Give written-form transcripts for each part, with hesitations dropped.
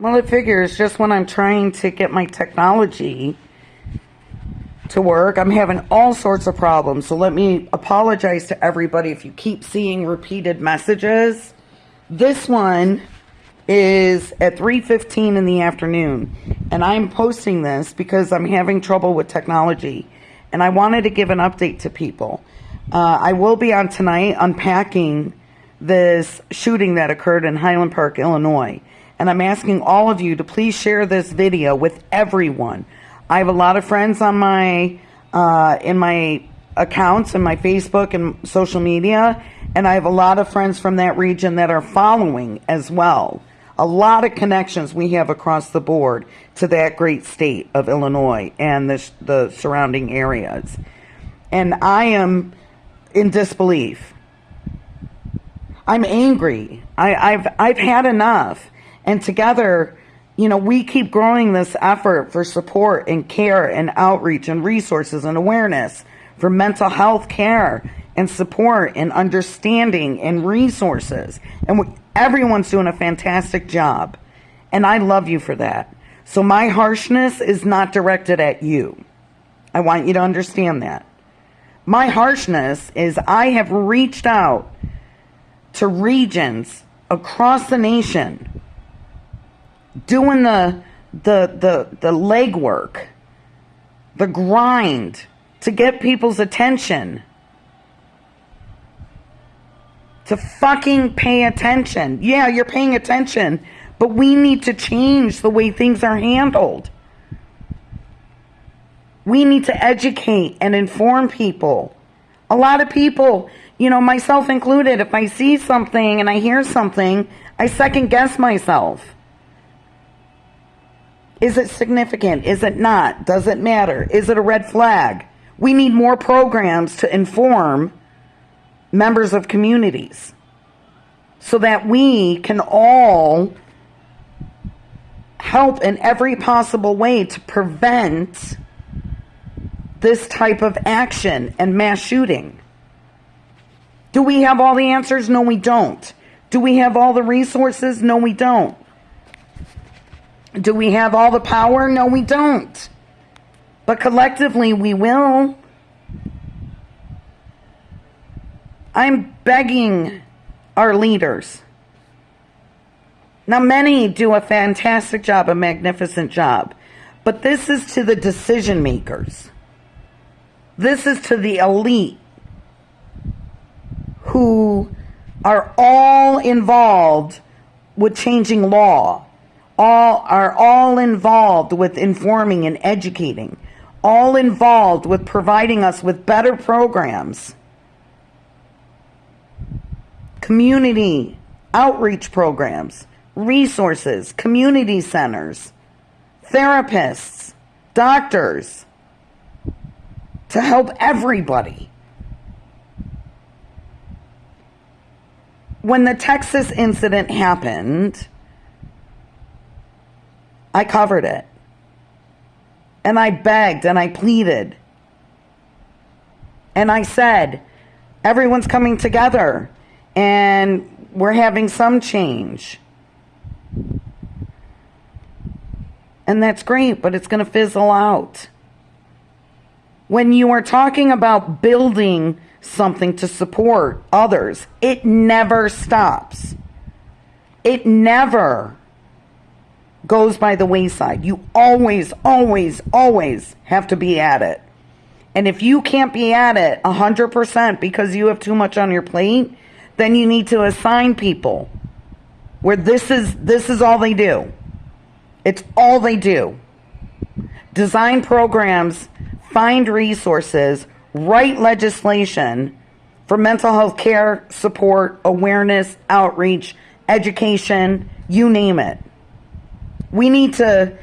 Well, it figures just when I'm trying to get my technology to work, I'm having all sorts of problems. So let me apologize to everybody if you keep seeing repeated messages. This one is at 3:15 in the afternoon, and I'm posting this because I'm having trouble with technology, and I wanted to give an update to people. I will be on tonight unpacking this shooting that occurred in Highland Park, Illinois, and I'm asking all of you to please share this video with everyone. I have a lot of friends on my in my accounts and my Facebook and social media, and I have a lot of friends from that region that are following as well. A lot of connections we have across the board to that great state of Illinois and the surrounding areas. And I am in disbelief. I'm angry. I've had enough. And together, we keep growing this effort for support and care and outreach and resources and awareness for mental health care and support and understanding and resources. And everyone's doing a fantastic job. And I love you for that. So my harshness is not directed at you. I want you to understand that. My harshness is I have reached out to regions across the nation doing the legwork, the grind to get people's attention, to fucking pay attention. Yeah, you're paying attention, but we need to change the way things are handled. We need to educate and inform people. A lot of people, myself included, if I see something and I hear something, I second guess myself. Is it significant? Is it not? Does it matter? Is it a red flag? We need more programs to inform members of communities so that we can all help in every possible way to prevent this type of action and mass shooting. Do we have all the answers? No, we don't. Do we have all the resources? No, we don't. Do we have all the power? No, we don't. But collectively, we will. I'm begging our leaders. Now, many do a fantastic job, a magnificent job. But this is to the decision makers. This is to the elite who are all involved with changing law. Are all involved with informing and educating, all involved with providing us with better programs, community outreach programs, resources, community centers, therapists, doctors, to help everybody. When the Texas incident happened, I covered it. And I begged and I pleaded. And I said, everyone's coming together and we're having some change. And that's great, but it's going to fizzle out. When you are talking about building something to support others, it never stops. It never goes by the wayside. You always, always, always have to be at it. And if you can't be at it 100% because you have too much on your plate, then you need to assign people where this is all they do. It's all they do. Design programs, find resources, write legislation for mental health care, support, awareness, outreach, education, you name it. We need to,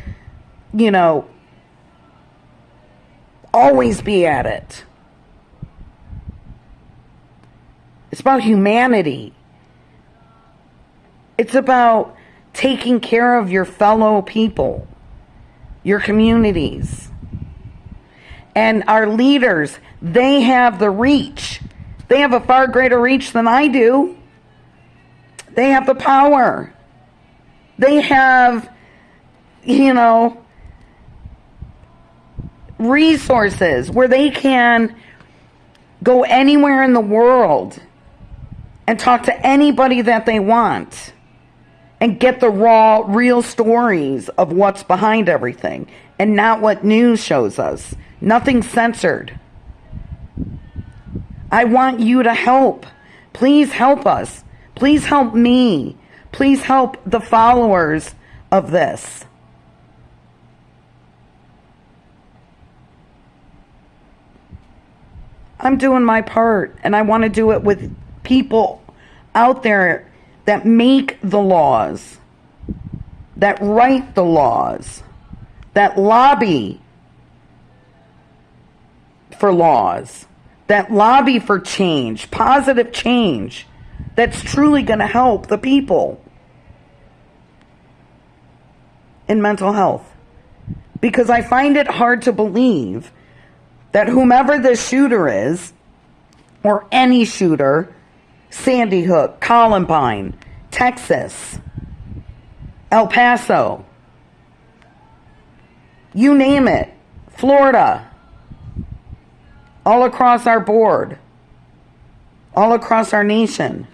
always be at it. It's about humanity. It's about taking care of your fellow people, your communities. And our leaders, they have the reach. They have a far greater reach than I do. They have the power. They have resources where they can go anywhere in the world and talk to anybody that they want and get the raw, real stories of what's behind everything and not what news shows us. Nothing censored. I want you to help. Please help us. Please help me. Please help the followers of this. I'm doing my part, and I want to do it with people out there that make the laws, that write the laws, that lobby for laws, that lobby for change, positive change, that's truly going to help the people in mental health. Because I find it hard to believe that whomever the shooter is, or any shooter, Sandy Hook, Columbine, Texas, El Paso, you name it, Florida, all across our board, all across our nation.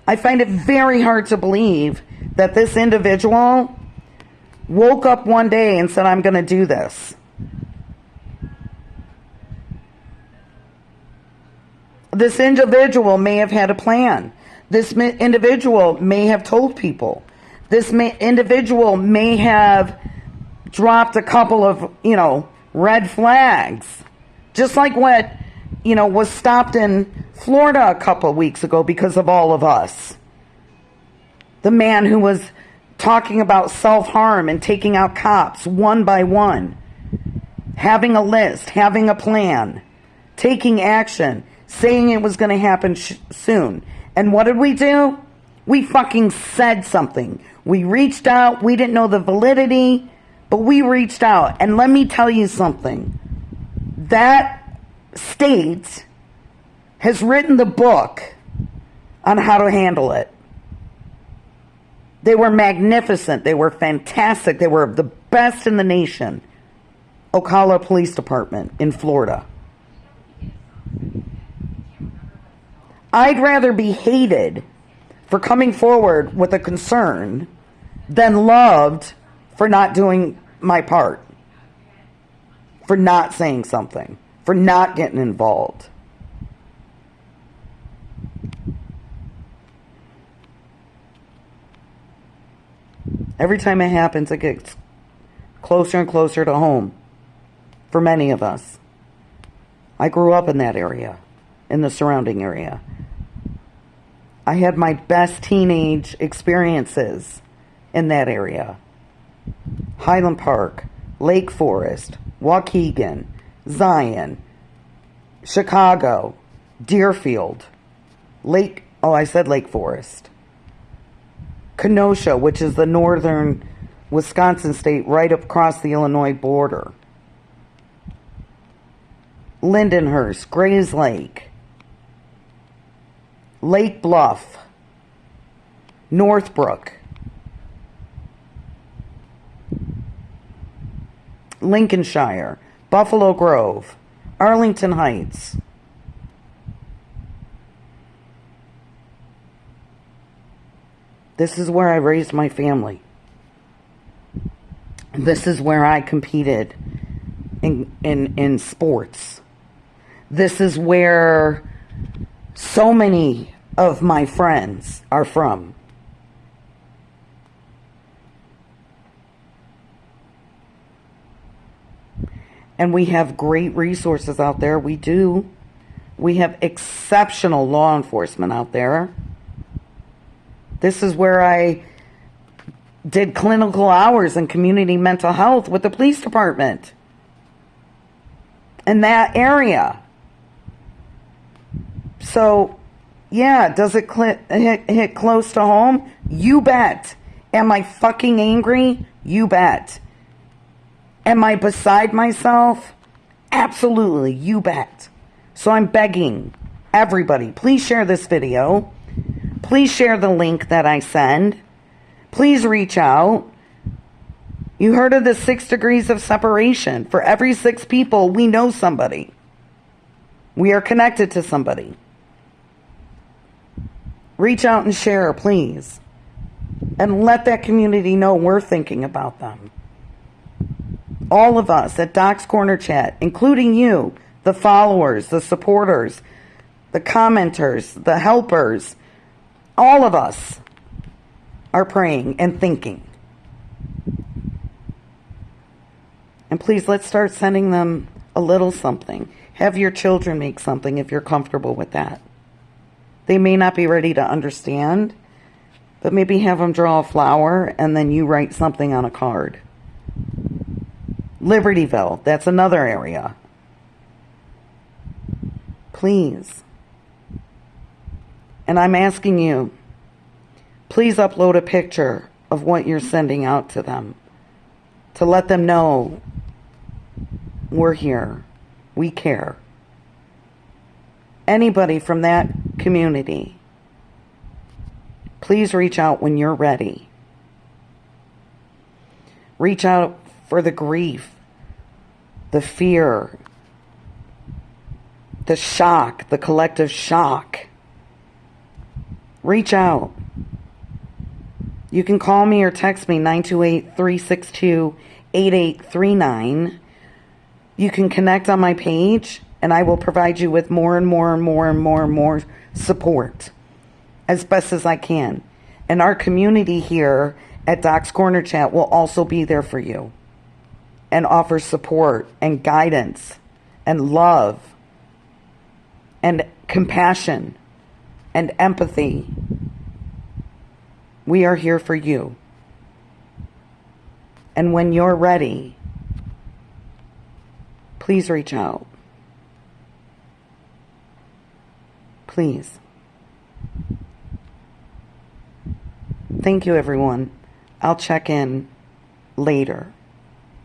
I find it very hard to believe that this individual woke up one day and said, I'm going to do this. This individual may have had a plan. This individual may have told people. This individual may have dropped a couple of, red flags. Just like what, was stopped in Florida a couple of weeks ago because of all of us. The man who was talking about self-harm and taking out cops one by one. Having a list, having a plan, taking action, saying it was going to happen soon. And what did we do? We fucking said something. We reached out. We didn't know the validity, but we reached out. And let me tell you something. That state has written the book on how to handle it. They were magnificent. They were fantastic. They were the best in the nation. Ocala Police Department in Florida. I'd rather be hated for coming forward with a concern than loved for not doing my part, for not saying something, for not getting involved. Every time it happens, it gets closer and closer to home for many of us. I grew up in that area, in the surrounding area. I had my best teenage experiences in that area. Highland Park, Lake Forest, Waukegan, Zion, Chicago, Deerfield, Lake Forest. Kenosha, which is the northern Wisconsin state right up across the Illinois border. Lindenhurst, Grays Lake, Lake Bluff, Northbrook, Lincolnshire, Buffalo Grove, Arlington Heights. This is where I raised my family. This is where I competed in sports. This is where so many of my friends are from. And we have great resources out there. We do. We have exceptional law enforcement out there. This is where I did clinical hours in community mental health with the police department in that area. So, yeah, does it hit close to home? You bet. Am I fucking angry? You bet. Am I beside myself? Absolutely, you bet. So I'm begging everybody, please share this video. Please share the link that I send. Please reach out. You heard of the 6 degrees of separation. For every 6 people, we know somebody. We are connected to somebody. Reach out and share, please. And let that community know we're thinking about them. All of us at Doc's Corner Chat, including you, the followers, the supporters, the commenters, the helpers, all of us are praying and thinking. And please, let's start sending them a little something. Have your children make something if you're comfortable with that. They may not be ready to understand, but maybe have them draw a flower and then you write something on a card. Libertyville, that's another area. Please. And I'm asking you, please upload a picture of what you're sending out to them to let them know we're here, we care. Anybody from that community, please reach out when you're ready. Reach out for the grief, the fear, the shock, the collective shock. Reach out. You can call me or text me 928-362-8839. You can connect on my page and I will provide you with more and more and more and more and more support as best as I can. And our community here at Doc's Corner Chat will also be there for you and offer support and guidance and love and compassion and empathy. We are here for you. And when you're ready, please reach out. Please. Thank you, everyone. I'll check in later.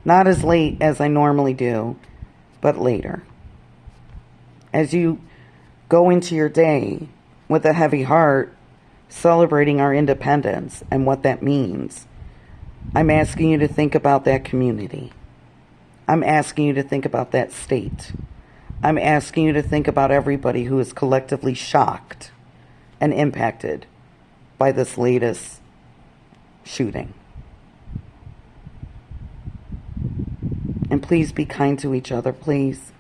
Not as late as I normally do, but later. As you go into your day with a heavy heart, celebrating our independence and what that means, I'm asking you to think about that community. I'm asking you to think about that state. I'm asking you to think about everybody who is collectively shocked and impacted by this latest shooting. And please be kind to each other, please.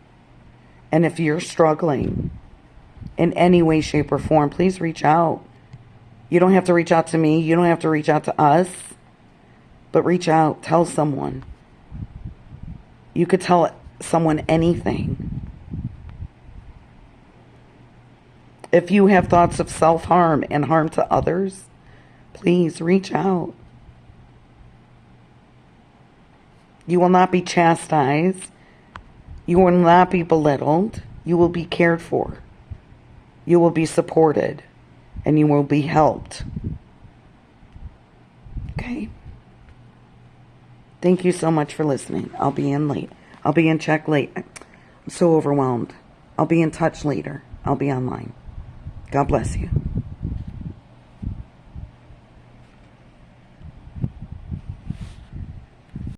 And if you're struggling in any way, shape, or form, please reach out. You don't have to reach out to me. You don't have to reach out to us. But reach out. Tell someone. You could tell someone anything. If you have thoughts of self-harm and harm to others, please reach out. You will not be chastised. You will not be belittled. You will be cared for. You will be supported. And you will be helped. Okay? Thank you so much for listening. I'll be in late. I'll be in check late. I'm so overwhelmed. I'll be in touch later. I'll be online. God bless you.